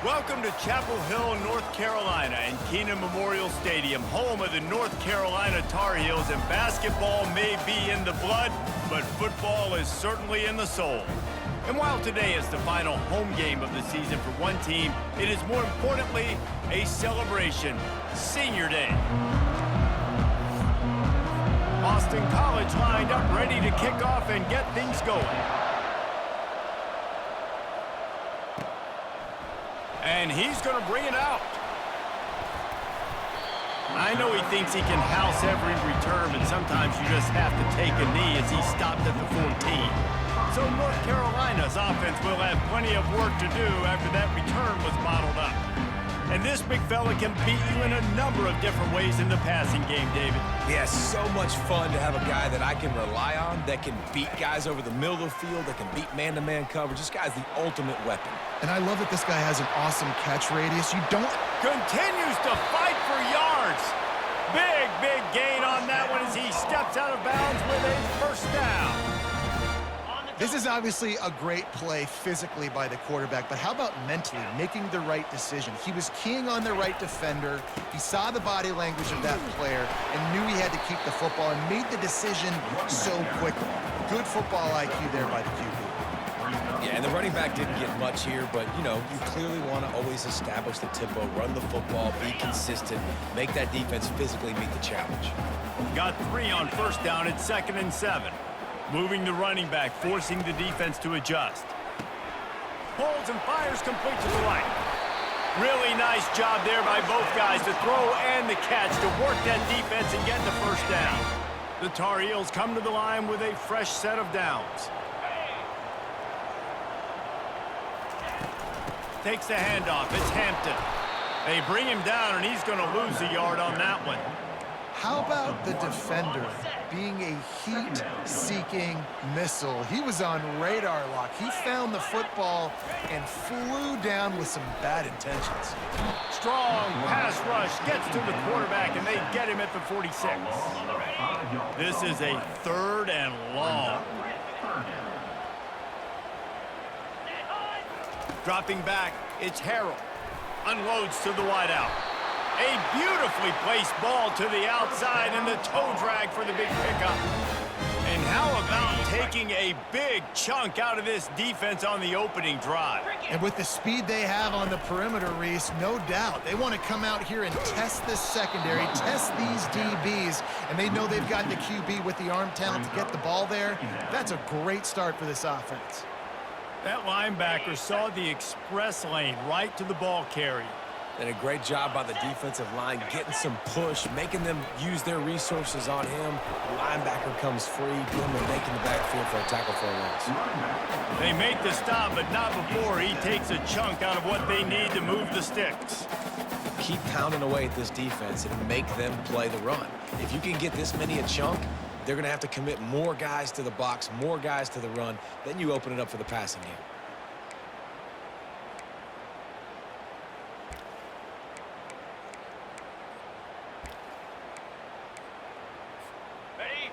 Welcome to Chapel Hill, North Carolina, and Keenan Memorial Stadium, home of the North Carolina Tar Heels, and basketball may be in the blood, but football is certainly in the soul. And while today is the final home game of the season for one team, it is more importantly a celebration, Senior Day. Boston College lined up ready to kick off and get things going. And he's going to bring it out. I know he thinks he can house every return, but sometimes you just have to take a knee as he stopped at the 14. So North Carolina's offense will have plenty of work to do after that return was bottled up. And this big fella can beat you in a number of different ways in the passing game, David. Yeah, so much fun to have a guy that I can rely on, that can beat guys over the middle of the field, that can beat man-to-man coverage. This guy's the ultimate weapon. And I love that this guy has an awesome catch radius. You don't... Continues to fight for yards. Big gain on that one as he steps out of bounds with a first down. This is obviously a great play physically by the quarterback, but how about mentally making the right decision? He was keying on the right defender. He saw the body language of that player and knew he had to keep the football and made the decision so quickly. Good football IQ there by the QB. Yeah, and the running back didn't get much here, but, you know, you clearly want to always establish the tempo, run the football, be consistent, make that defense physically meet the challenge. Got 3 on first down at 2nd and 7. Moving the running back, forcing the defense to adjust. Holds and fires complete to the right. Really nice job there by both guys to throw and the catch to work that defense and get the first down. The Tar Heels come to the line with a fresh set of downs. Takes the handoff. It's Hampton. They bring him down, and he's going to lose a yard on that one. How about the defender being a heat-seeking missile? He was on radar lock. He found the football and flew down with some bad intentions. Strong pass rush gets to the quarterback, and they get him at the 46. This is a 3rd and long. Dropping back, it's Harrell. Unloads to the wideout. A beautifully placed ball to the outside and the toe drag for the big pickup. And how about taking a big chunk out of this defense on the opening drive? And with the speed they have on the perimeter, Reese, no doubt, they want to come out here and test this secondary, test these DBs, and they know they've got the QB with the arm talent to get the ball there. That's a great start for this offense. That linebacker saw the express lane right to the ball carrier. And a great job by the defensive line, getting some push, making them use their resources on him. The linebacker comes free, boom, and making the backfield for a tackle for a loss. They make the stop, but not before he takes a chunk out of what they need to move the sticks. Keep pounding away at this defense and make them play the run. If you can get this many a chunk, they're going to have to commit more guys to the box, more guys to the run. Then you open it up for the passing game.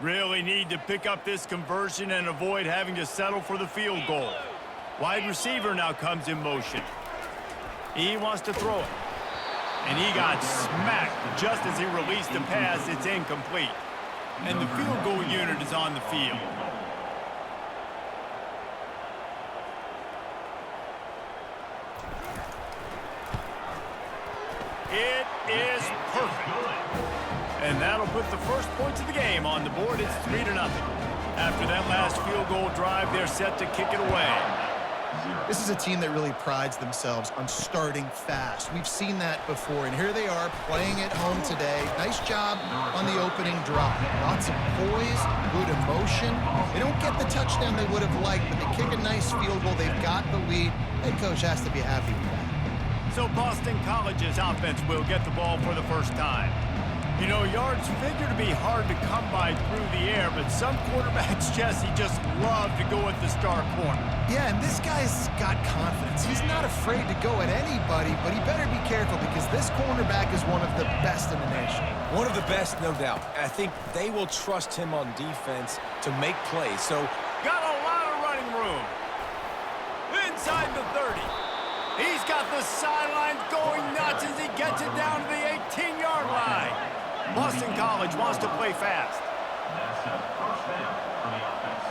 Really need to pick up this conversion and avoid having to settle for the field goal. Wide receiver now comes in motion. He wants to throw it. And he got smacked just as he released the pass. It's incomplete. And the field goal unit is on the field. It is perfect. And that'll put the first points of the game on the board. It's 3-0. After that last field goal drive, they're set to kick it away. This is a team that really prides themselves on starting fast. We've seen that before, and here they are playing at home today. Nice job on the opening drive. Lots of poise, good emotion. They don't get the touchdown they would have liked, but they kick a nice field goal. They've got the lead. Head coach has to be happy with that. So Boston College's offense will get the ball for the first time. You know, yards figure to be hard to come by through the air, but some quarterbacks, Jesse, just love to go at the star corner. Yeah, and this guy's got confidence. He's not afraid to go at anybody, but he better be careful because this cornerback is one of the best in the nation. One of the best, no doubt. I think they will trust him on defense to make plays. So, got a lot of running room. Inside the 30. He's got the sidelines going nuts as he gets it down to the 18-yard line. Boston College wants to play fast. That's a first down for the offense.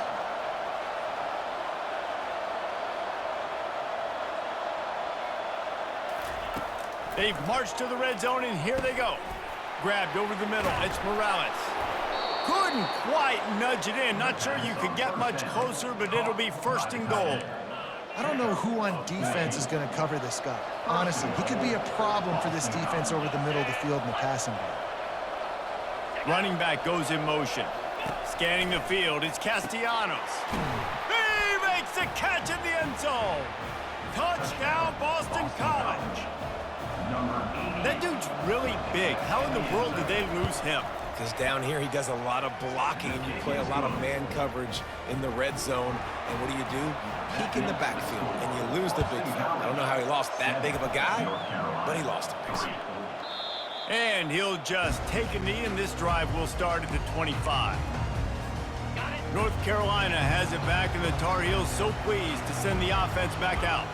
They've marched to the red zone, and here they go. Grabbed over the middle. It's Morales. Couldn't quite nudge it in. Not sure you could get much closer, but it'll be first and goal. I don't know who on defense is going to cover this guy. Honestly, he could be a problem for this defense over the middle of the field in the passing game. Running back goes in motion. Scanning the field, it's Castellanos. He makes the catch in the end zone. Touchdown, Boston College. That dude's really big. How in the world did they lose him? Because down here he does a lot of blocking, and you play a lot of man coverage in the red zone. And what do? You peek in the backfield, and you lose the big fella. I don't know how he lost that big of a guy, but he lost it. And he'll just take a knee, and this drive will start at the 25. North Carolina has it back, and the Tar Heels so pleased to send the offense back out.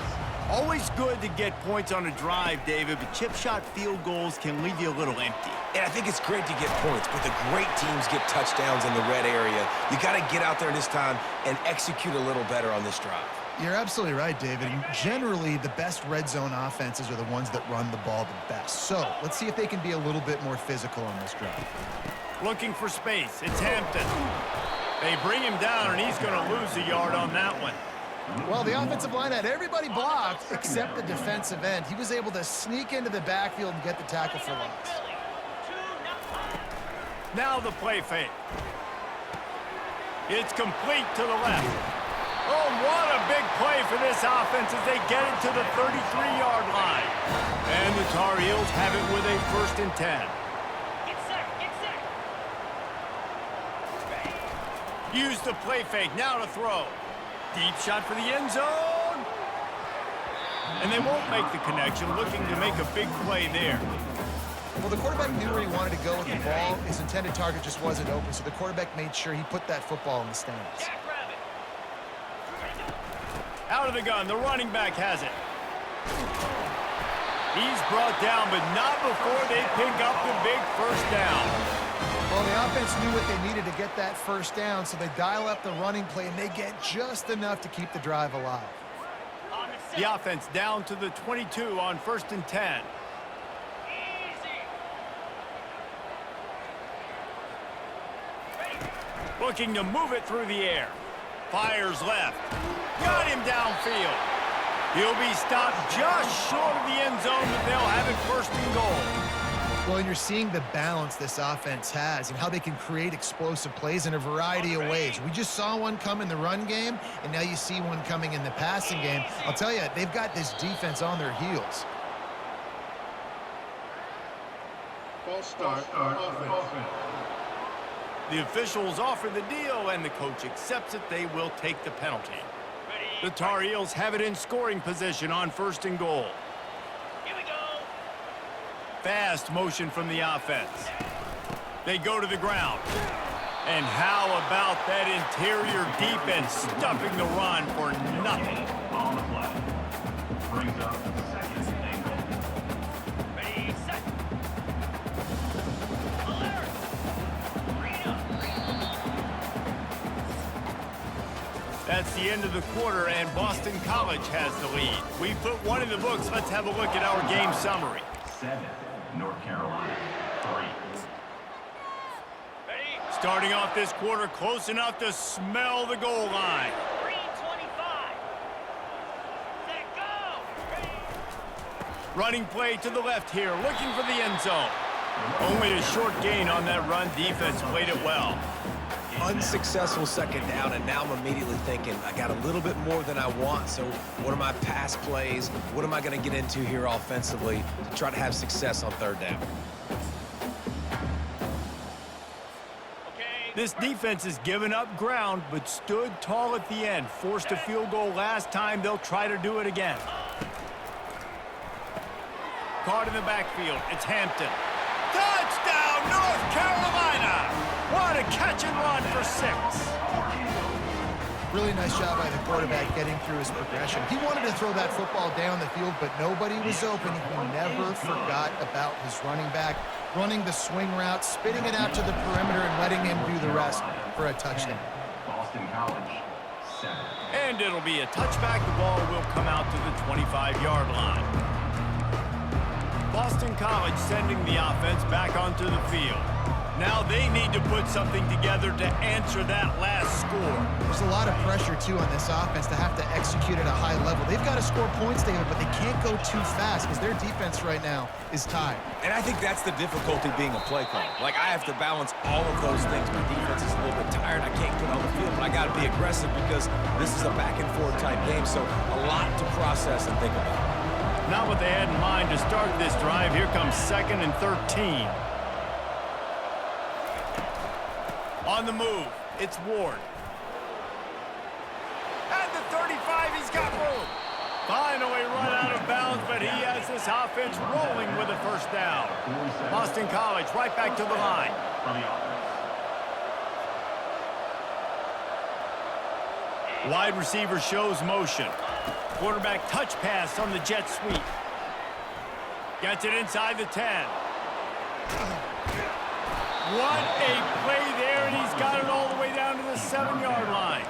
Always good to get points on a drive, David, but chip shot field goals can leave you a little empty. And I think it's great to get points, but the great teams get touchdowns in the red area. You got to get out there this time and execute a little better on this drive. You're absolutely right, David. Generally, the best red zone offenses are the ones that run the ball the best. So let's see if they can be a little bit more physical on this drive. Looking for space. It's Hampton. They bring him down, and he's going to lose a yard on that one. Well, the offensive line had everybody blocked except the defensive end. He was able to sneak into the backfield and get the tackle for loss. Now the play fake. It's complete to the left. Oh, what a big play for this offense as they get it to the 33-yard line. And the Tar Heels have it with a 1st and 10. Use the play fake, now to throw. Deep shot for the end zone. And they won't make the connection, looking to make a big play there. Well, the quarterback knew where he wanted to go with the ball. His intended target just wasn't open, so the quarterback made sure he put that football in the stands. Out of the gun, the running back has it. He's brought down, but not before they pick up the big first down. Well, the offense knew what they needed to get that first down, so they dial up the running play, and they get just enough to keep the drive alive. The offense down to the 22 on 1st and 10. Looking to move it through the air. Fires left. Got him downfield. He'll be stopped just short of the end zone, but they'll have it 1st and goal. Well, and you're seeing the balance this offense has and how they can create explosive plays in a variety of ways. We just saw one come in the run game, and now you see one coming in the passing game. I'll tell you, they've got this defense on their heels. False start offense. The officials offer the deal, and the coach accepts it. They will take the penalty. The Tar Heels have it in scoring position on 1st and goal. Fast motion from the offense. They go to the ground. And how about that interior defense stuffing the run for nothing? On the play. Brings up 2nd and goal. Ready, set. That's the end of the quarter, and Boston College has the lead. We put one in the books. Let's have a look at our game summary. 7, North Carolina, 3. Starting off this quarter, close enough to smell the goal line. 3:25. Let go. Running play to the left here, looking for the end zone. Only a short gain on that run. Defense played it well. Unsuccessful 2nd down, and now I'm immediately thinking, I got a little bit more than I want, so what are my pass plays? What am I going to get into here offensively to try to have success on 3rd down? This defense has given up ground, but stood tall at the end. Forced a field goal last time. They'll try to do it again. Caught in the backfield. It's Hampton. Touchdown, North Carolina! What a catch and run for 6. Really nice job by the quarterback getting through his progression. He wanted to throw that football down the field, but nobody was open. He never forgot about his running back, running the swing route, spitting it out to the perimeter, and letting him do the rest for a touchdown. Boston College, 7. And it'll be a touchback. The ball will come out to the 25-yard line. Boston College sending the offense back onto the field. Now they need to put something together to answer that last score. There's a lot of pressure, too, on this offense to have to execute at a high level. They've got to score points, David, but they can't go too fast because their defense right now is tired. And I think that's the difficulty being a play caller. Like, I have to balance all of those things. My defense is a little bit tired. I can't get on the field, but I got to be aggressive because this is a back-and-forth type game, so a lot to process and think about. Not what they had in mind to start this drive. Here comes 2nd and 13. On the move, it's Ward. At the 35, he's got room. Finally run out of bounds, but he has this offense rolling with a first down. Boston College right back to the line. Wide receiver shows motion. Quarterback touch pass on the jet sweep. Gets it inside the 10. What a play there, and he's got it all the way down to the 7-yard line.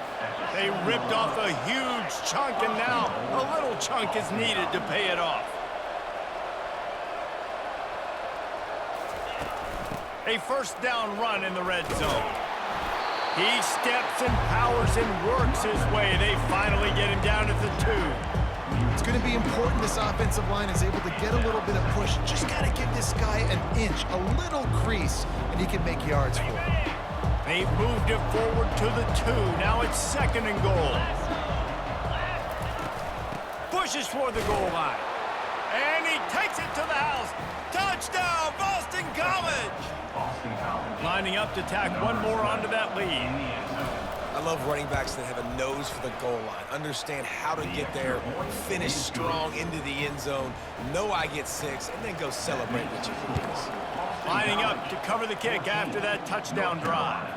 They ripped off a huge chunk, and now a little chunk is needed to pay it off. A first down run in the red zone. He steps and powers and works his way. They finally get him down at the 2. It's going to be important this offensive line is able to get a little bit of push. Just got to give this guy an inch, a little crease, and he can make yards for it. They've moved it forward to the 2. Now it's 2nd and goal. Pushes for the goal line. And he takes it to the house. Touchdown, Boston College! Boston College. Lining up to tack one more onto that lead. I love running backs that have a nose for the goal line, understand how to get there, finish strong into the end zone, know I get 6, and then go celebrate with you please. Lining up to cover the kick after that touchdown drive.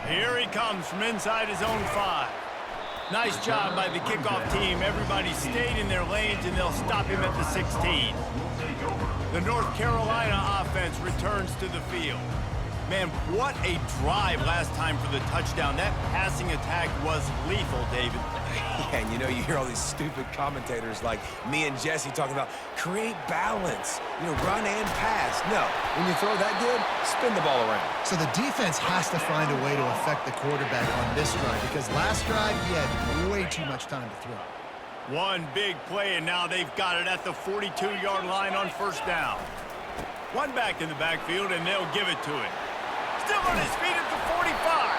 Here he comes from inside his own 5. Nice job by the kickoff team. Everybody stayed in their lanes, and they'll stop him at the 16. The North Carolina offense returns to the field. Man, what a drive last time for the touchdown. That passing attack was lethal, David. Yeah, and you know, you hear all these stupid commentators like me and Jesse talking about create balance, you know, run and pass. No, when you throw that good, spin the ball around. So the defense has to find a way to affect the quarterback on this drive because last drive he had way too much time to throw. One big play, and now they've got it at the 42-yard line on first down. One back in the backfield, and they'll give it to him. Still on his feet at the 45.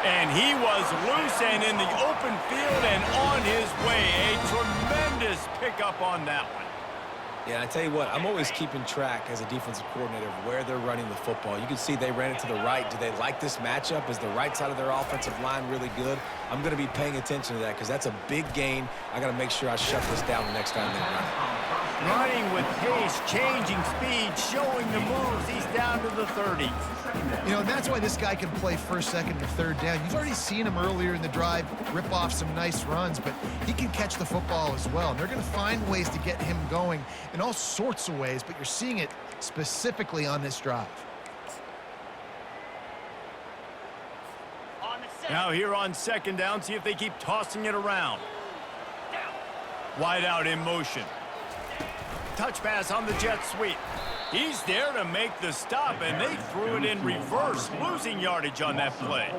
And he was loose and in the open field and on his way. A tremendous pickup on that one. Yeah, I tell you what, I'm always keeping track as a defensive coordinator of where they're running the football. You can see they ran it to the right. Do they like this matchup? Is the right side of their offensive line really good? I'm going to be paying attention to that because that's a big gain. I got to make sure I shut this down the next time they run it. Running with pace, changing speed, showing the moves. He's down to the 30. You know, and that's why this guy can play first, second, or third down. You've already seen him earlier in the drive rip off some nice runs, but he can catch the football as well. And they're going to find ways to get him going in all sorts of ways, but you're seeing it specifically on this drive. Now here on second down, see if they keep tossing it around. Wide out in motion. Touch pass on the jet sweep. He's there to make the stop, and they threw it in reverse, losing yardage on that play.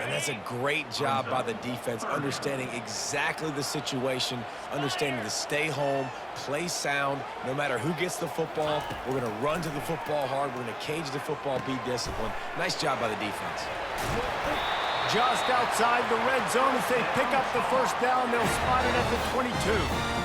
And that's a great job by the defense, understanding exactly the situation, understanding to stay home, play sound. No matter who gets the football, we're going to run to the football hard. We're going to cage the football, be disciplined. Nice job by the defense. Just outside the red zone as they pick up the first down. They'll spot it at the 22.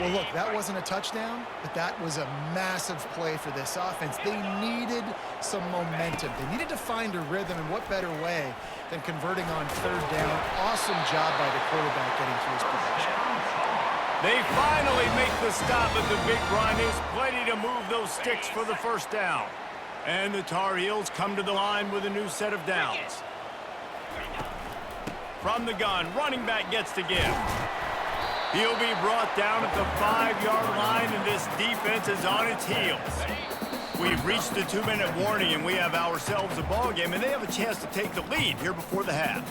Well, look, that wasn't a touchdown, but that was a massive play for this offense. They needed some momentum. They needed to find a rhythm, and what better way than converting on third down. Awesome job by the quarterback getting through his progression. They finally make the stop, but the big run is plenty to move those sticks for the first down. And the Tar Heels come to the line with a new set of downs. From the gun, running back gets to give. He'll be brought down at the 5-yard line, and this defense is on its heels. We've reached the 2-minute warning, and we have ourselves a ball game, and they have a chance to take the lead here before the half.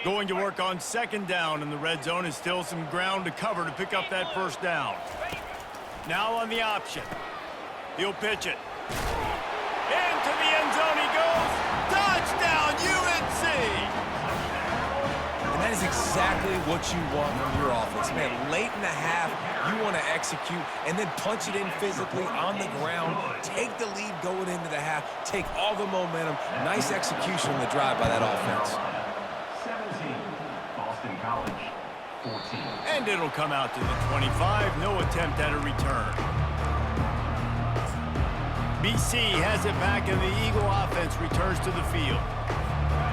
Going to work on second down, and the red zone is still some ground to cover to pick up that first down. Now on the option. He'll pitch it. Into the end zone he goes. Touchdown, UNC! And that is exactly what you want from your offense. Man, late in the half, you want to execute and then punch it in physically on the ground. Take the lead going into the half. Take all the momentum. Nice execution on the drive by that offense. 17, Boston College, 14. And it'll come out to the 25. No attempt at a return. BC has it back, and the Eagle offense returns to the field.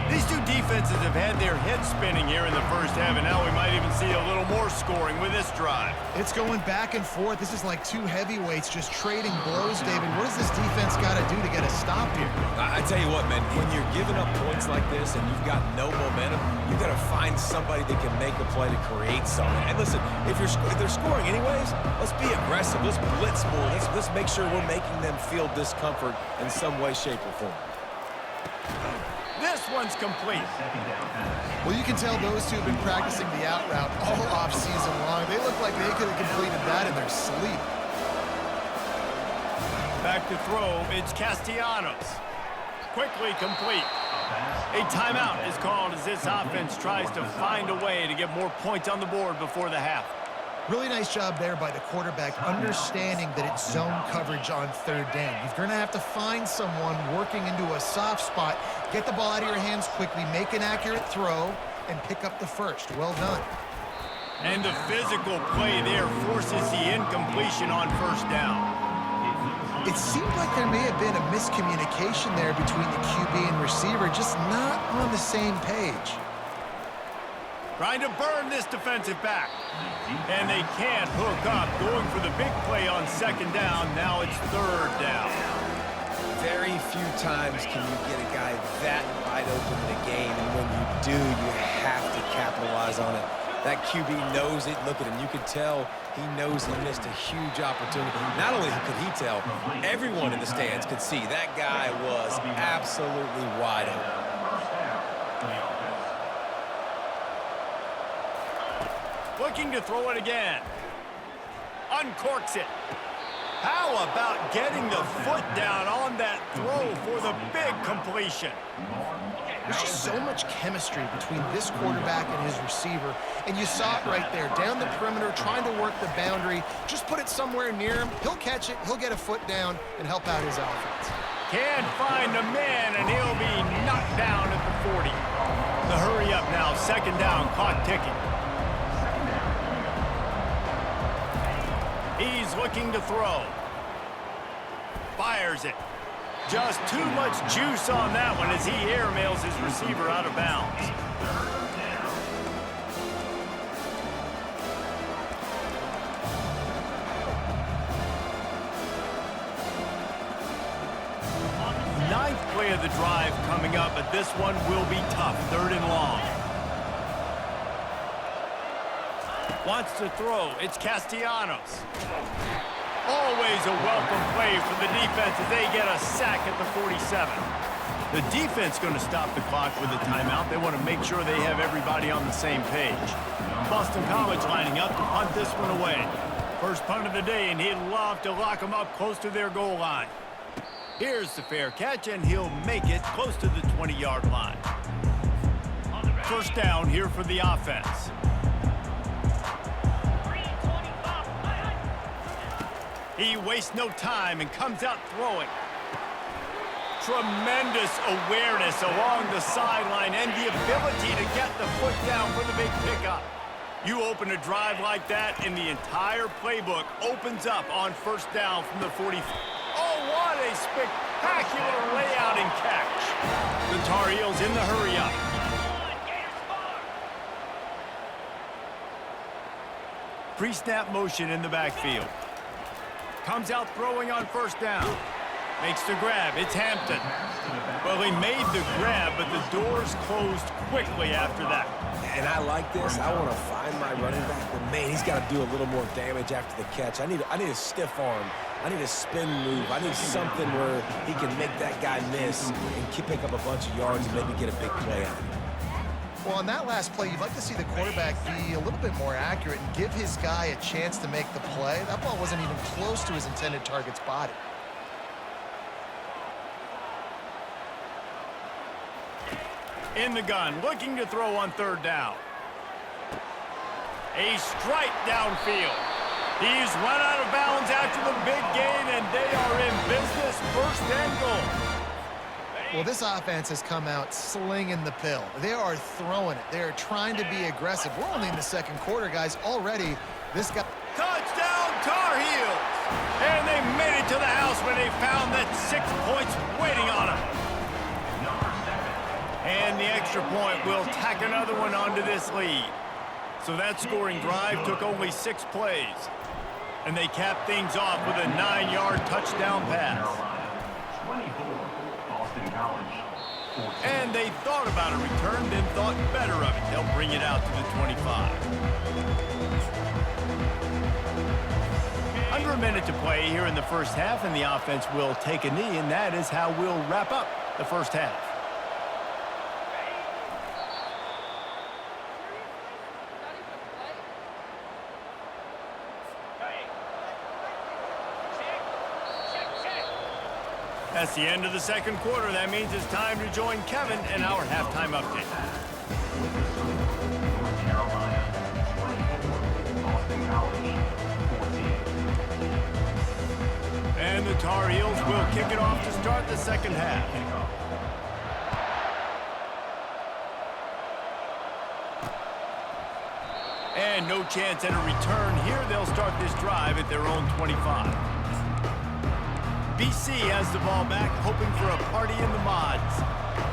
These two defenses have had their heads spinning here in the first half, and now we might even see a little more scoring with this drive. It's going back and forth. This is like two heavyweights just trading blows, David. What does this defense got to do to get a stop here? I tell you what, man, when you're giving up points like this and you've got no momentum, you got to find somebody that can make a play to create something. And listen, if they're scoring anyways, let's be aggressive. Let's blitz more. Let's make sure we're making them feel discomfort in some way, shape, or form. This one's complete. Well, you can tell those two have been practicing the out route all off-season long. They look like they could have completed that in their sleep. Back to throw, it's Castellanos. Quickly complete. A timeout is called as this offense tries to find a way to get more points on the board before the half. Really nice job there by the quarterback, understanding that it's zone coverage on third down. You're going to have to find someone working into a soft spot, get the ball out of your hands quickly, make an accurate throw, and pick up the first. Well done. And the physical play there forces the incompletion on first down. It seemed like there may have been a miscommunication there between the QB and receiver, just not on the same page. Trying to burn this defensive back. And they can't hook up. Going for the big play on second down. Now it's third down. Very few times can you get a guy that wide open in a game, and when you do, you have to capitalize on it. That QB knows it. Look at him. You can tell he knows he missed a huge opportunity. Not only could he tell, everyone in the stands could see that guy was absolutely wide open. Looking to throw it again. Uncorks it. How about getting the foot down on that throw for the big completion? There's just so much chemistry between this quarterback and his receiver, and you saw it right there, down the perimeter, trying to work the boundary. Just put it somewhere near him. He'll catch it, he'll get a foot down, and help out his offense. Can't find the man, and he'll be knocked down at the 40. The hurry up now, second down, clock ticking. He's looking to throw. Fires it. Just too much juice on that one as he airmails his receiver out of bounds. Ninth play of the drive coming up, but this one will be tough. Third and long. Wants to throw. It's Castellanos. Always a welcome play for the defense as they get a sack at the 47. The defense going to stop the clock with a timeout. They want to make sure they have everybody on the same page. Boston College lining up to punt this one away. First punt of the day, and he'd love to lock them up close to their goal line. Here's the fair catch, and he'll make it close to the 20-yard line. First down here for the offense. He wastes no time and comes out throwing. Tremendous awareness along the sideline and the ability to get the foot down for the big pickup. You open a drive like that, and the entire playbook opens up on first down from the 40. Oh, what a spectacular layout and catch. The Tar Heels in the hurry-up. Pre-snap motion in the backfield. Comes out throwing on first down. Makes the grab. It's Hampton. Well, he made the grab, but the doors closed quickly after that. And I like this. I want to find my running back, but man, he's got to do a little more damage after the catch. I need a stiff arm. I need a spin move. I need something where he can make that guy miss and pick up a bunch of yards and maybe get a big play out of it. Well, on that last play, you'd like to see the quarterback be a little bit more accurate and give his guy a chance to make the play. That ball wasn't even close to his intended target's body. In the gun, looking to throw on third down. A strike downfield. He's run out of bounds after the big gain, and they are in business, first and goal. Well, this offense has come out slinging the pill. They are throwing it. They are trying to be aggressive. We're only in the second quarter, guys. Already, this guy... Touchdown, Tar Heels! And they made it to the house when they found that 6 points waiting on them. And the extra point will tack another one onto this lead. So that scoring drive took only 6 plays. And they capped things off with a 9-yard touchdown pass. And they thought about a return, then thought better of it. They'll bring it out to the 25. Under a minute to play here in the first half, and the offense will take a knee, and that is how we'll wrap up the first half. That's the end of the second quarter. That means it's time to join Kevin in our halftime update. And the Tar Heels will kick it off to start the second half. And no chance at a return here. They'll start this drive at their own 25. BC has the ball back, hoping for a party in the mods.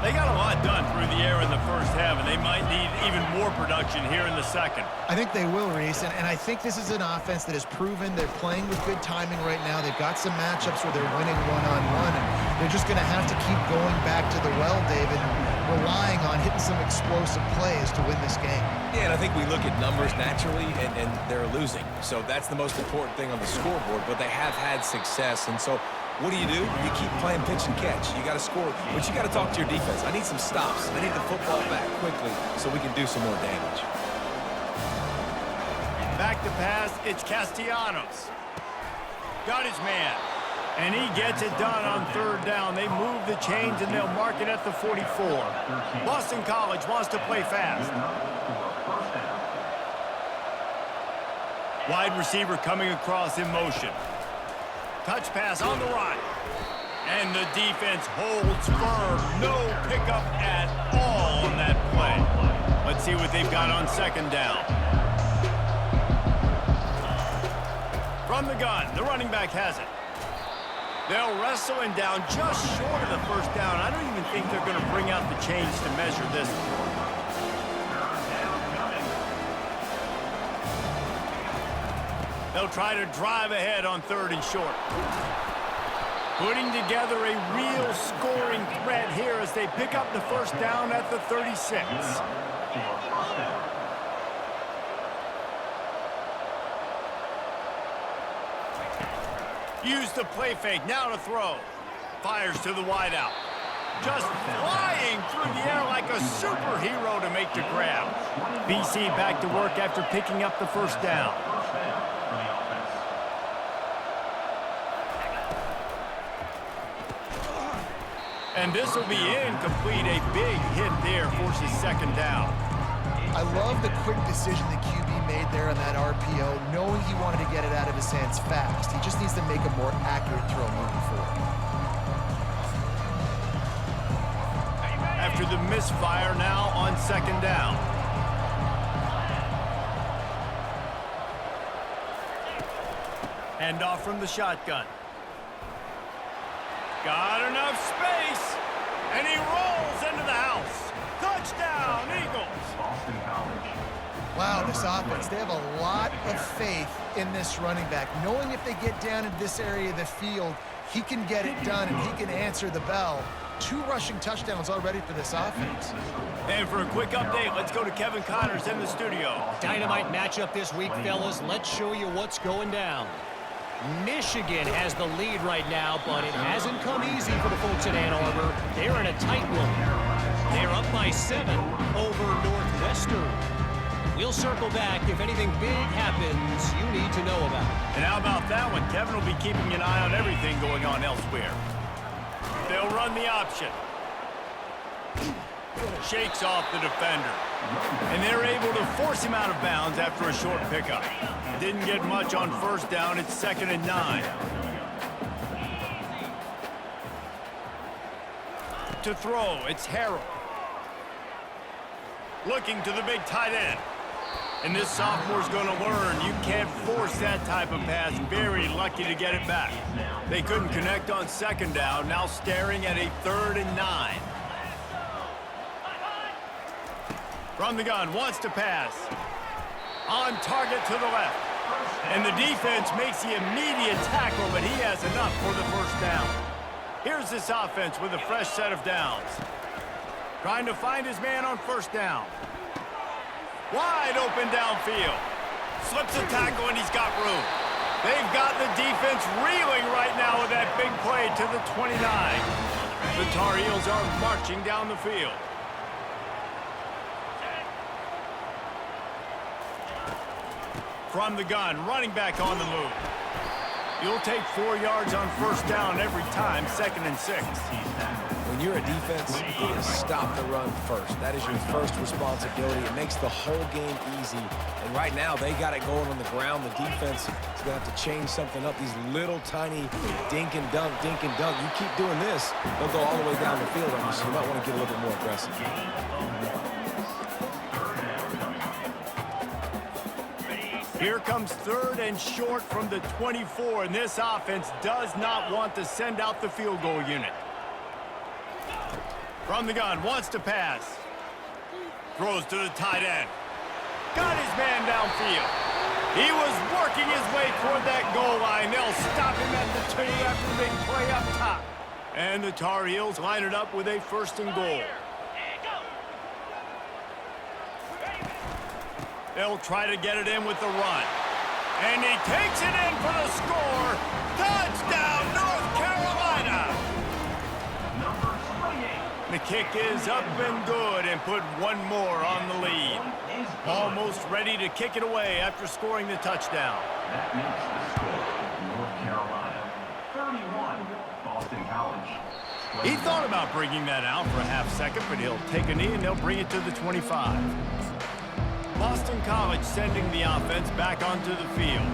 They got a lot done through the air in the first half, and they might need even more production here in the second. I think they will, Reese, and I think this is an offense that has proven they're playing with good timing right now. They've got some matchups where they're winning one-on-one, and they're just going to have to keep going back to the well, David, and relying on hitting some explosive plays to win this game. Yeah, and I think we look at numbers naturally, and they're losing. So that's the most important thing on the scoreboard, but they have had success, and so what do? You keep playing pitch and catch. You got to score, but you got to talk to your defense. I need some stops. I need the football back quickly so we can do some more damage. Back to pass, it's Castellanos. Got his man, and he gets it done on third down. They move the chains, and they'll mark it at the 44. Boston College wants to play fast. Wide receiver coming across in motion. Touch pass on the right. And the defense holds firm. No pickup at all on that play. Let's see what they've got on second down. From the gun, the running back has it. They'll wrestle him down just short of the first down. I don't even think they're going to bring out the chains to measure this one. They'll try to drive ahead on third and short. Putting together a real scoring threat here as they pick up the first down at the 36. Use the play fake, now to throw. Fires to the wideout. Just flying through the air like a superhero to make the grab. BC back to work after picking up the first down. And this will be incomplete. A big hit there forces second down. I love the quick decision the QB made there on that RPO, knowing he wanted to get it out of his hands fast. He just needs to make a more accurate throw moving forward. After the misfire, now on second down. Hand off from the shotgun. Got enough space, and he rolls into the house. Touchdown, Eagles. Boston College. Wow, this offense, they have a lot of faith in this running back, knowing if they get down in this area of the field, he can get it done and he can answer the bell. 2 rushing touchdowns already for this offense. And for a quick update, let's go to Kevin Connors in the studio. Dynamite matchup this week, fellas. Let's show you what's going down. Michigan has the lead right now, but it hasn't come easy for the folks at Ann Arbor. They're in a tight one. They're up by 7 over Northwestern. We'll circle back if anything big happens you need to know about. And how about that one? Kevin will be keeping an eye on everything going on elsewhere. They'll run the option. Shakes off the defender. And they're able to force him out of bounds after a short pickup. Didn't get much on first down. It's 2nd and 9. To throw, it's Harrell. Looking to the big tight end. And this sophomore's going to learn you can't force that type of pass. Very lucky to get it back. They couldn't connect on 2nd down. Now staring at a 3rd and 9. From the gun, wants to pass. On target to the left. And the defense makes the immediate tackle, but he has enough for the first down. Here's this offense with a fresh set of downs. Trying to find his man on first down. Wide open downfield. Slips a tackle and he's got room. They've got the defense reeling right now with that big play to the 29. The Tar Heels are marching down the field. From the gun, running back on the move. You'll take 4 yards on first down every time, 2nd and 6. When you're a defense, you need to stop the run first. That is your first responsibility. It makes the whole game easy. And right now, they got it going on the ground. The defense is going to have to change something up. These little tiny dink and dunk, dink and dunk. You keep doing this, they'll go all the way down the field on you, so you might want to get a little bit more aggressive. Here comes 3rd and short from the 24, and this offense does not want to send out the field goal unit. From the gun, wants to pass. Throws to the tight end. Got his man downfield. He was working his way toward that goal line. They'll stop him at the 2 after the big play up top. And the Tar Heels line it up with a 1st and goal. They'll try to get it in with the run. And he takes it in for the score. Touchdown, North Carolina! The kick is up and good and put one more on the lead. Almost ready to kick it away after scoring the touchdown. That makes the score North Carolina 31, Boston College. He thought about bringing that out for a half second, but he'll take a knee and they'll bring it to the 25. Boston College sending the offense back onto the field.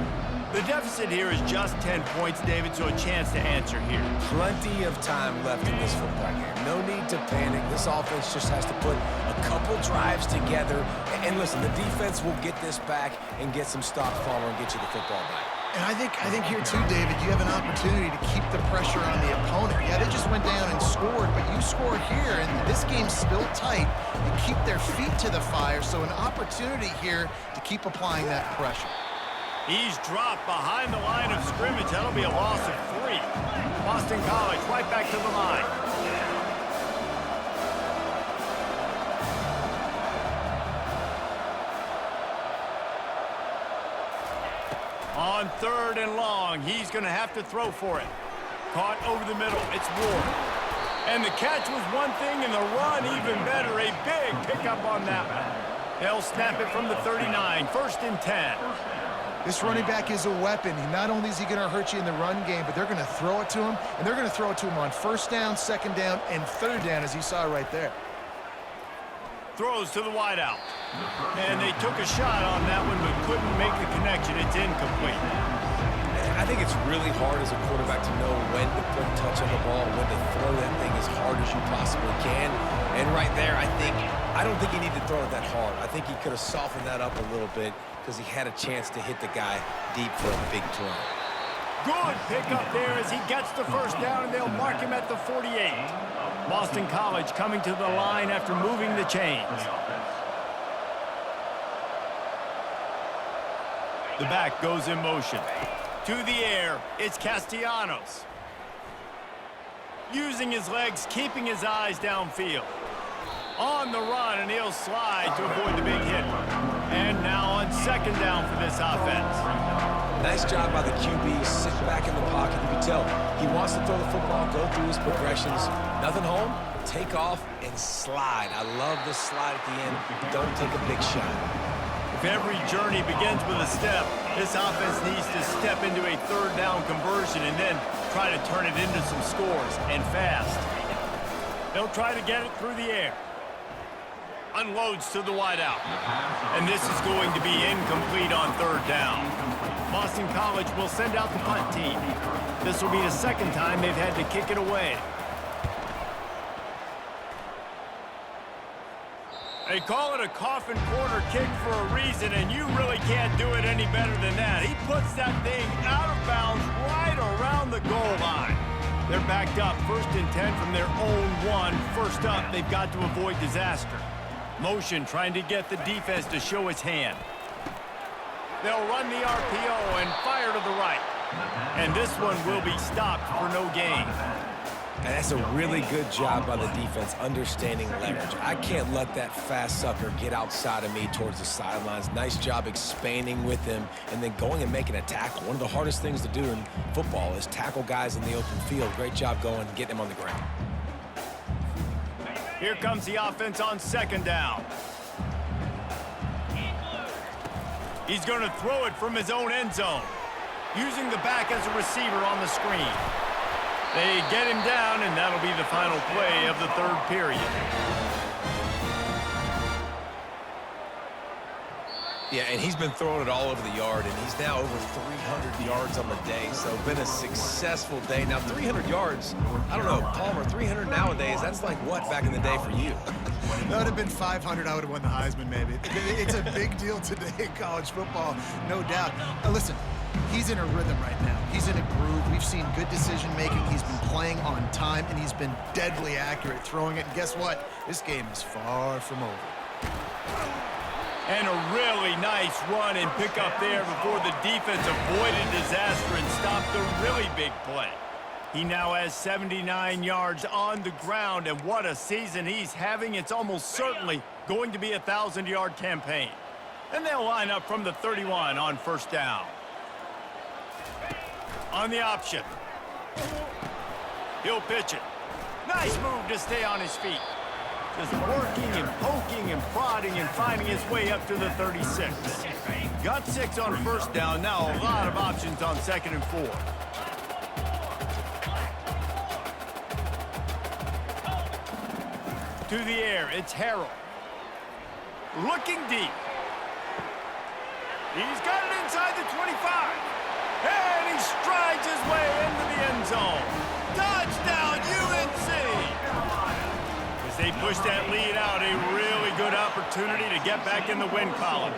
The deficit here is just 10 points, David, so a chance to answer here. Plenty of time left in this football game. No need to panic. This offense just has to put a couple drives together. And listen, the defense will get this back and get some stops following and get you the football back. And I think here too, David, you have an opportunity to keep the pressure on the opponent. Yeah, they just went down and scored, but you score here, and this game's still tight. You keep their feet to the fire, so an opportunity here to keep applying that pressure. He's dropped behind the line of scrimmage. That'll be a loss of 3. Boston College right back to the line. On 3rd and long, he's going to have to throw for it. Caught over the middle. It's Ward. And the catch was one thing, and the run even better. A big pickup on that one. They'll snap it from the 39. 1st and 10. This running back is a weapon. Not only is he going to hurt you in the run game, but they're going to throw it to him, and they're going to throw it to him on 1st down, 2nd down, and 3rd down, as you saw right there. Throws to the wideout. And they took a shot on that one, but couldn't make the connection. It's incomplete. I think it's really hard as a quarterback to know when to put a touch on the ball, when to throw that thing as hard as you possibly can. And right there, I don't think he needed to throw it that hard. I think he could have softened that up a little bit because he had a chance to hit the guy deep for a big throw. Good pickup there as he gets the 1st down, and they'll mark him at the 48. Boston College coming to the line after moving the chains. The back goes in motion. To the air, it's Castellanos. Using his legs, keeping his eyes downfield. On the run, and he'll slide to avoid the big hit. And now on second down for this offense. Nice job by the QB, sitting back in the pocket. You can tell he wants to throw the football, go through his progressions. Nothing home, take off and slide. I love the slide at the end. Don't take a big shot. If every journey begins with a step, this offense needs to step into a third down conversion and then try to turn it into some scores, and fast. They'll try to get it through the air. Unloads to the wideout. And this is going to be incomplete on third down. Boston College will send out the punt team. This will be the second time they've had to kick it away. They call it a coffin corner kick for a reason, and you really can't do it any better than that. He puts that thing out of bounds right around the goal line. They're backed up, 1st and 10 from their own 1. First up, they've got to avoid disaster. Motion trying to get the defense to show its hand. They'll run the RPO and fire to the right. And this one will be stopped for no gain. And that's a really good job by the defense understanding leverage. I can't let that fast sucker get outside of me towards the sidelines. Nice job expanding with him and then going and making a tackle. One of the hardest things to do in football is tackle guys in the open field. Great job going and getting them on the ground. Here comes the offense on second down. He's going to throw it from his own end zone, using the back as a receiver on the screen. They get him down, and that'll be the final play of the third period. Yeah, and he's been throwing it all over the yard, and he's now over 300 yards on the day, so been a successful day. Now, 300 yards, I don't know, Palmer, 300 nowadays, that's like what back in the day for you? That would have been 500. I would have won the Heisman, maybe. It's a big deal today in college football, no doubt. Listen, he's in a rhythm right now. He's in a groove. We've seen good decision-making. He's been playing on time, and he's been deadly accurate throwing it. And guess what? This game is far from over. And a really nice run and pick up there before the defense avoided disaster and stopped the really big play. He now has 79 yards on the ground, and what a season he's having. It's almost certainly going to be a 1,000-yard campaign. And they'll line up from the 31 on first down. On the option. He'll pitch it. Nice move to stay on his feet. Just working and poking and prodding and finding his way up to the 36. Got 6 on first down. Now a lot of options on 2nd and 4. To the air, it's Harrell. Looking deep. He's got it inside the 25. And he strides his way into the end zone. Touchdown, UNC! As they push that lead out, a really good opportunity to get back in the win column.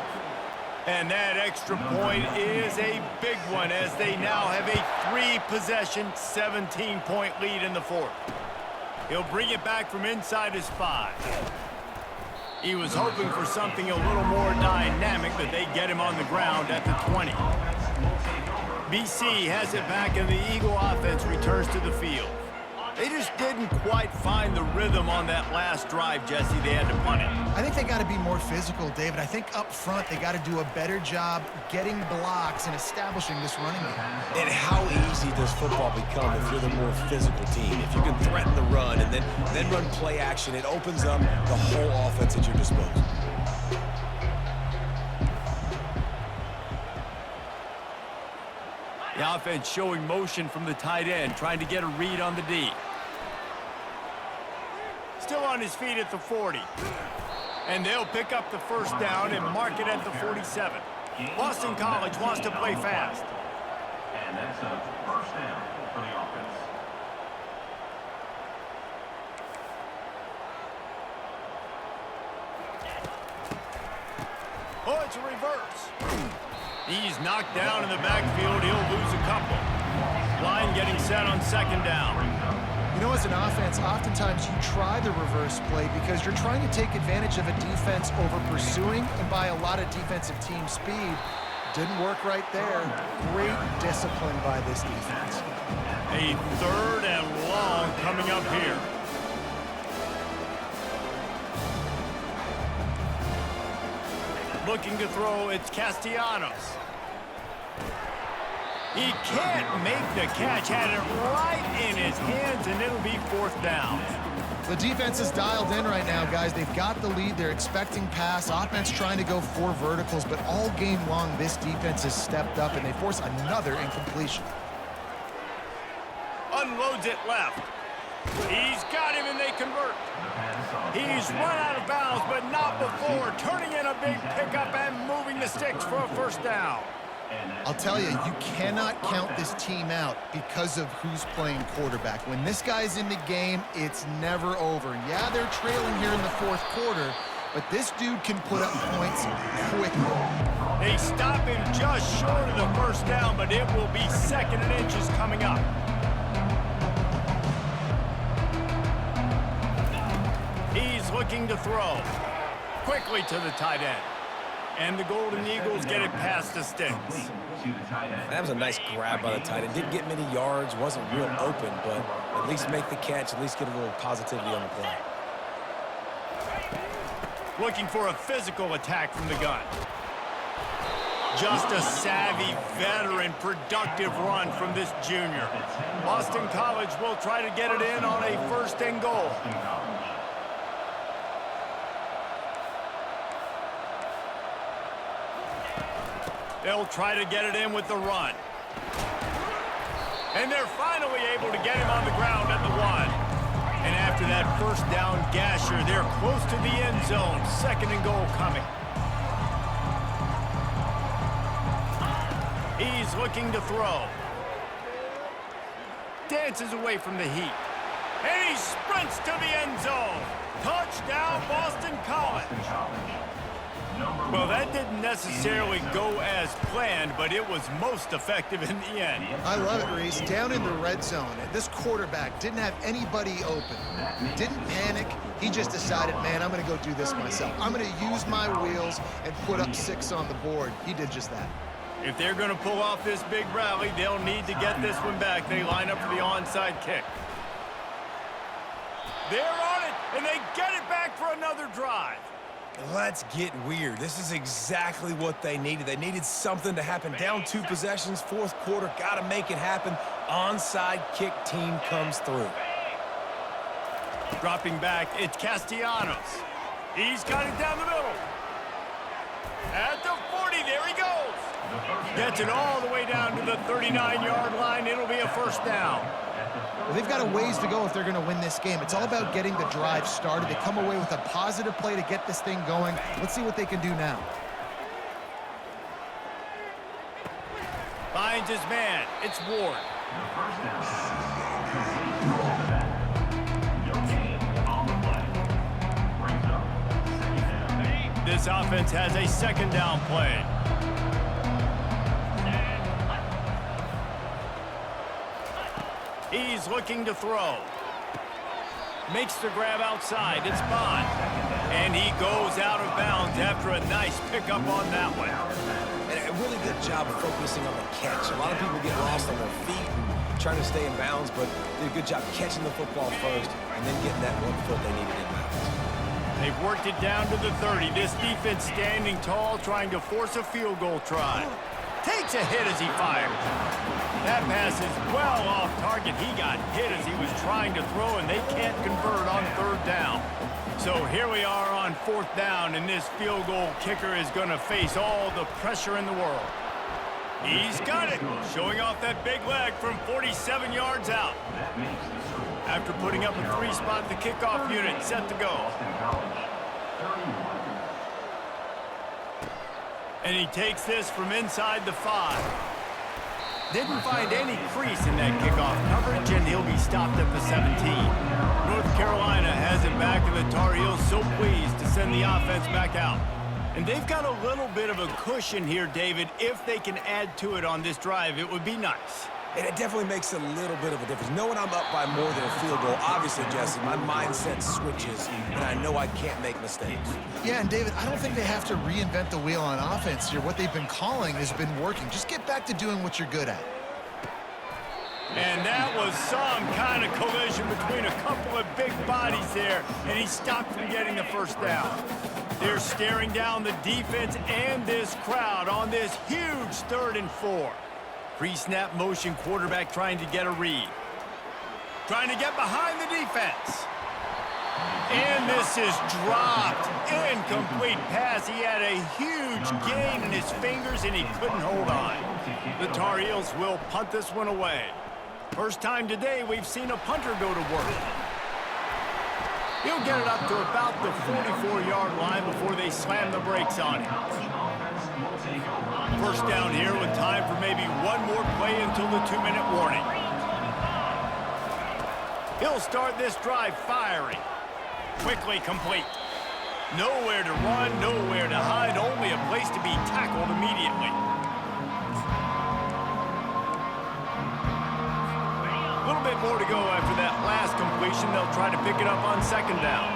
And that extra point is a big one as they now have a 3-possession, 17-point lead in the 4th. He'll bring it back from inside his 5. He was hoping for something a little more dynamic, but they get him on the ground at the 20. BC has it back, and the Eagle offense returns to the field. They just didn't quite find the rhythm on that last drive, Jesse. They had to punt it. I think they got to be more physical, David. I think up front they got to do a better job getting blocks and establishing this running game. And how easy does football become if you're the more physical team? If you can threaten the run and then run play action, it opens up the whole offense at your disposal. The offense showing motion from the tight end, trying to get a read on the D. Still on his feet at the 40. And they'll pick up the first down and mark it at the 47. Boston College wants to play fast. And that's a first down for the offense. Oh, it's a reverse. He's knocked down in the backfield. He'll lose a couple. Line getting set on second down. You know, as an offense, oftentimes you try the reverse play because you're trying to take advantage of a defense over pursuing and by a lot of defensive team speed. Didn't work right there. Great discipline by this defense. A 3rd and long coming up here. Looking to throw, it's Castellanos. He can't make the catch. Had it right in his hands, and it'll be 4th down. The defense is dialed in right now, guys. They've got the lead. They're expecting pass. Offense trying to go 4 verticals, but all game long, this defense has stepped up, and they force another incompletion. Unloads it left. He's got him, and they convert. He's run out of bounds, but not before. Turning in a big pickup and moving the sticks for a 1st down. I'll tell you, you cannot count this team out because of who's playing quarterback. When this guy's in the game, it's never over. Yeah, they're trailing here in the 4th quarter, but this dude can put up points quickly. They stop him just short of the 1st down, but it will be 2nd and inches coming up. He's looking to throw. Quickly to the tight end. And the Golden Eagles get it past the sticks. That was a nice grab by the tight end. Didn't get many yards, wasn't real open, but at least make the catch, at least get a little positivity on the play. Looking for a physical attack from the gun. Just a savvy, veteran, productive run from this junior. Boston College will try to get it in on a 1st and goal. They'll try to get it in with the run. And they're finally able to get him on the ground at the 1. And after that 1st down gasher, they're close to the end zone. 2nd and goal coming. He's looking to throw. Dances away from the heat. And he sprints to the end zone. Touchdown, Boston College. Well, that didn't necessarily go as planned, but it was most effective in the end. I love it, Reese. Down in the red zone, this quarterback didn't have anybody open. Didn't panic. He just decided, man, I'm going to go do this myself. I'm going to use my wheels and put up 6 on the board. He did just that. If they're going to pull off this big rally, they'll need to get this one back. They line up for the onside kick. They're on it, and they get it back for another drive. Let's get weird. This is exactly what they needed. They needed something to happen. Down 2 possessions, 4th quarter, got to make it happen. Onside kick team comes through. Dropping back, it's Castellanos. He's got it down the middle. At the 40, there he goes. Gets it all the way down to the 39-yard line. It'll be a 1st down. Well, they've got a ways to go if they're going to win this game. It's all about getting the drive started. They come away with a positive play to get this thing going. Let's see what they can do now. Finds his man. It's Ward. This offense has a 2nd down play. He's looking to throw. Makes the grab outside. It's Bond. And he goes out of bounds after a nice pickup on that one. And a really good job of focusing on the catch. A lot of people get lost on their feet and trying to stay in bounds, but did a good job catching the football first and then getting that 1 foot they needed in bounds. They've worked it down to the 30. This defense standing tall, trying to force a field goal try. Takes a hit as he fires. That pass is well off target. He got hit as he was trying to throw, and they can't convert on 3rd down. So here we are on 4th down, and this field goal kicker is going to face all the pressure in the world. He's got it, showing off that big leg from 47 yards out. After putting up a 3-spot, the kickoff unit set to go. And he takes this from inside the 5. Didn't find any crease in that kickoff coverage, and he'll be stopped at the 17. North Carolina has it back, and the Tar Heels so pleased to send the offense back out. And they've got a little bit of a cushion here, David. If they can add to it on this drive, it would be nice. And it definitely makes a little bit of a difference. Knowing I'm up by more than a field goal, obviously, Jesse, my mindset switches, and I know I can't make mistakes. Yeah, and David, I don't think they have to reinvent the wheel on offense here. What they've been calling has been working. Just get back to doing what you're good at. And that was some kind of collision between a couple of big bodies there, and he stopped from getting the first down. They're staring down the defense and this crowd on this huge 3rd and 4. Pre-snap motion, quarterback trying to get a read. Trying to get behind the defense. And this is dropped. Incomplete pass. He had a huge gain in his fingers, and he couldn't hold on. The Tar Heels will punt this one away. First time today we've seen a punter go to work. He'll get it up to about the 44-yard line before they slam the brakes on him. First down here with time for maybe one more play until the 2-minute warning. He'll start this drive firing. Quickly complete. Nowhere to run, nowhere to hide, only a place to be tackled immediately. A little bit more to go after that last completion. They'll try to pick it up on 2nd down.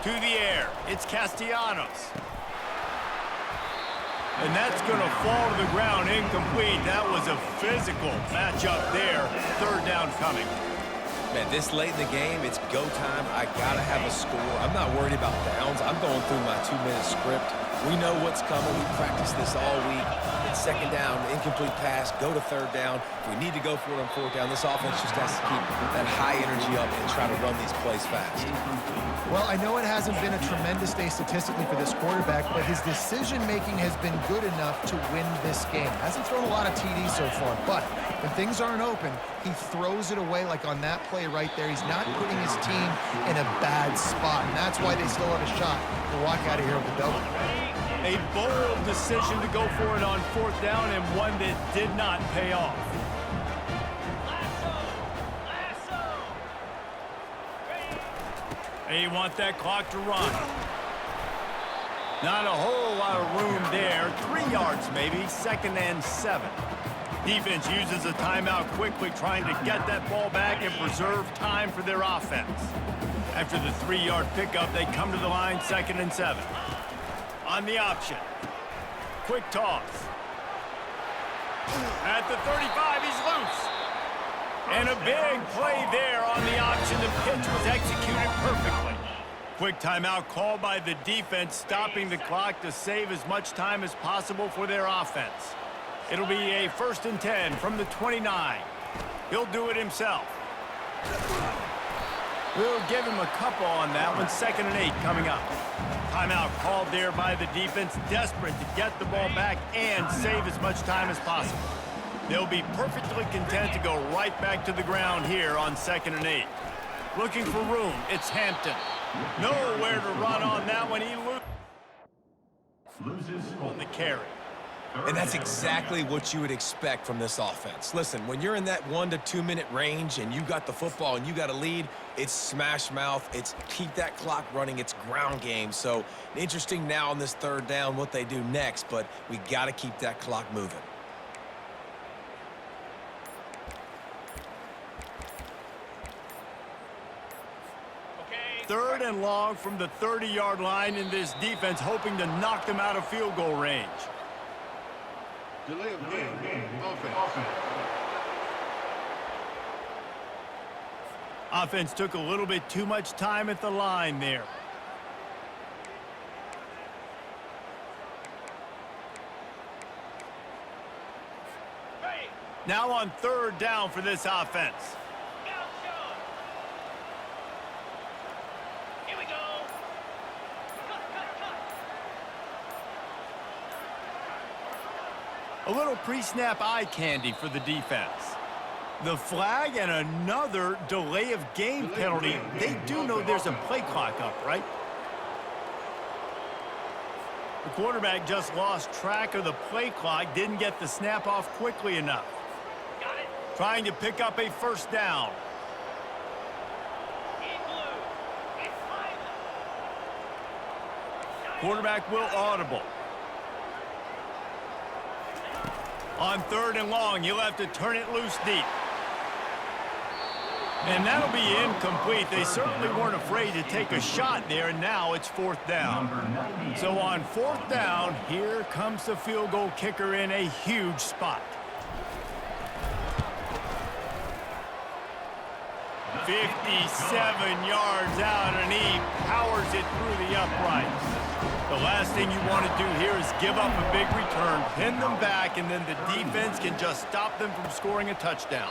To the air, it's Castellanos. And that's going to fall to the ground incomplete. That was a physical matchup there. 3rd down coming. Man, this late in the game, it's go time. I got to have a score. I'm not worried about downs. I'm going through my 2-minute script. We know what's coming. We practiced this all week. It's 2nd down, incomplete pass, go to 3rd down. If we need to go for it on 4th down, this offense just has to keep that high energy up and try to run these plays fast. Well, I know it hasn't been a tremendous day statistically for this quarterback, but his decision-making has been good enough to win this game. Hasn't thrown a lot of TDs so far, but when things aren't open, he throws it away like on that play right there. He's not putting his team in a bad spot, and that's why they still have a shot to walk out of here with the W. A bold decision to go for it on 4th down, and one that did not pay off. They want that clock to run. Not a whole lot of room there. 3 yards maybe, 2nd and 7. Defense uses a timeout quickly, trying to get that ball back and preserve time for their offense. After the 3-yard pickup, they come to the line, 2nd and 7. On the option. Quick toss. At the 35, he's loose. And a big play there on the option. The pitch was executed perfectly. Quick timeout called by the defense, stopping the clock to save as much time as possible for their offense. It'll be a 1st and 10 from the 29. He'll do it himself. We'll give him a couple on that one. 2nd and 8 coming up. Timeout called there by the defense, desperate to get the ball back and save as much time as possible. They'll be perfectly content to go right back to the ground here on 2nd and 8. Looking for room, it's Hampton. Nowhere to run on that one. He loses on the carry. And that's exactly what you would expect from this offense. Listen, when you're in that 1 to 2 minute range and you got the football and you got a lead, it's smash mouth, it's keep that clock running, it's ground game. So interesting now on this 3rd down what they do next, but we got to keep that clock moving. Okay. 3rd and long from the 30-yard line, in this defense hoping to knock them out of field goal range. Delay of game. Offense. Offense took a little bit too much time at the line there. Ready. Now on 3rd down for this offense. Now show. Here we go. Cut. A little pre-snap eye candy for the defense. The flag and another delay of game penalty. They do know there's a play clock up, right? The quarterback just lost track of the play clock, didn't get the snap off quickly enough. Got it. Trying to pick up a 1st down. In blue. It's mine. Quarterback will audible. On 3rd and long, he'll have to turn it loose deep. And that'll be incomplete. They certainly weren't afraid to take a shot there, and now it's 4th down. So on 4th down, here comes the field goal kicker in a huge spot. 57 yards out, and he powers it through the uprights. The last thing you want to do here is give up a big return, pin them back, and then the defense can just stop them from scoring a touchdown.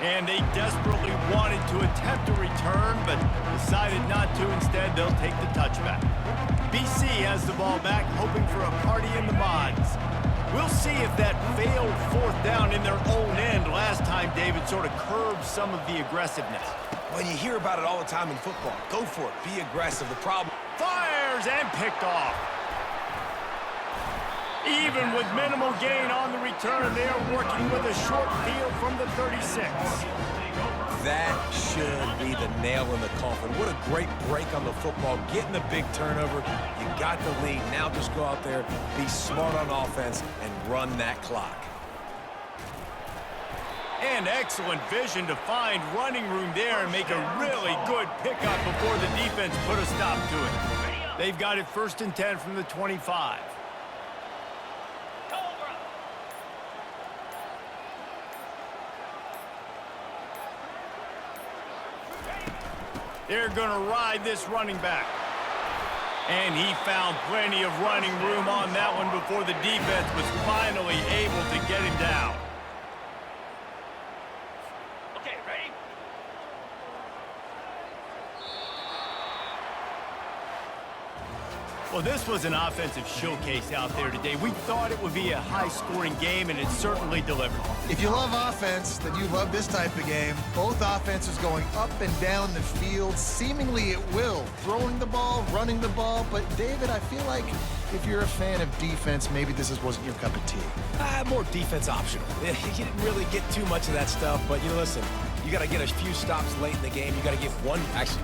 And they desperately wanted to attempt a return, but decided not to. Instead, they'll take the touchback. BC has the ball back, hoping for a party in the mods. We'll see if that failed 4th down in their own end last time, David, sort of curbed some of the aggressiveness. When you hear about it all the time in football, go for it. Be aggressive. The problem... Fires and picked off. Even with minimal gain on the return, they are working with a short field from the 36. That should be the nail in the coffin. What a great break on the football. Getting the big turnover. You got the lead. Now just go out there, be smart on offense, and run that clock. And excellent vision to find running room there and make a really good pickup before the defense put a stop to it. They've got it 1st and 10 from the 25. They're going to ride this running back. And he found plenty of running room on that one before the defense was finally able to get him down. Okay, ready? Well, this was an offensive showcase out there today. We thought it would be a high-scoring game, and it certainly delivered. If you love offense, then you love this type of game. Both offenses going up and down the field, seemingly at will. Throwing the ball, running the ball. But, David, I feel like if you're a fan of defense, maybe this wasn't your cup of tea. More defense optional. You didn't really get too much of that stuff, but, listen, you got to get a few stops late in the game. You got to get one, actually,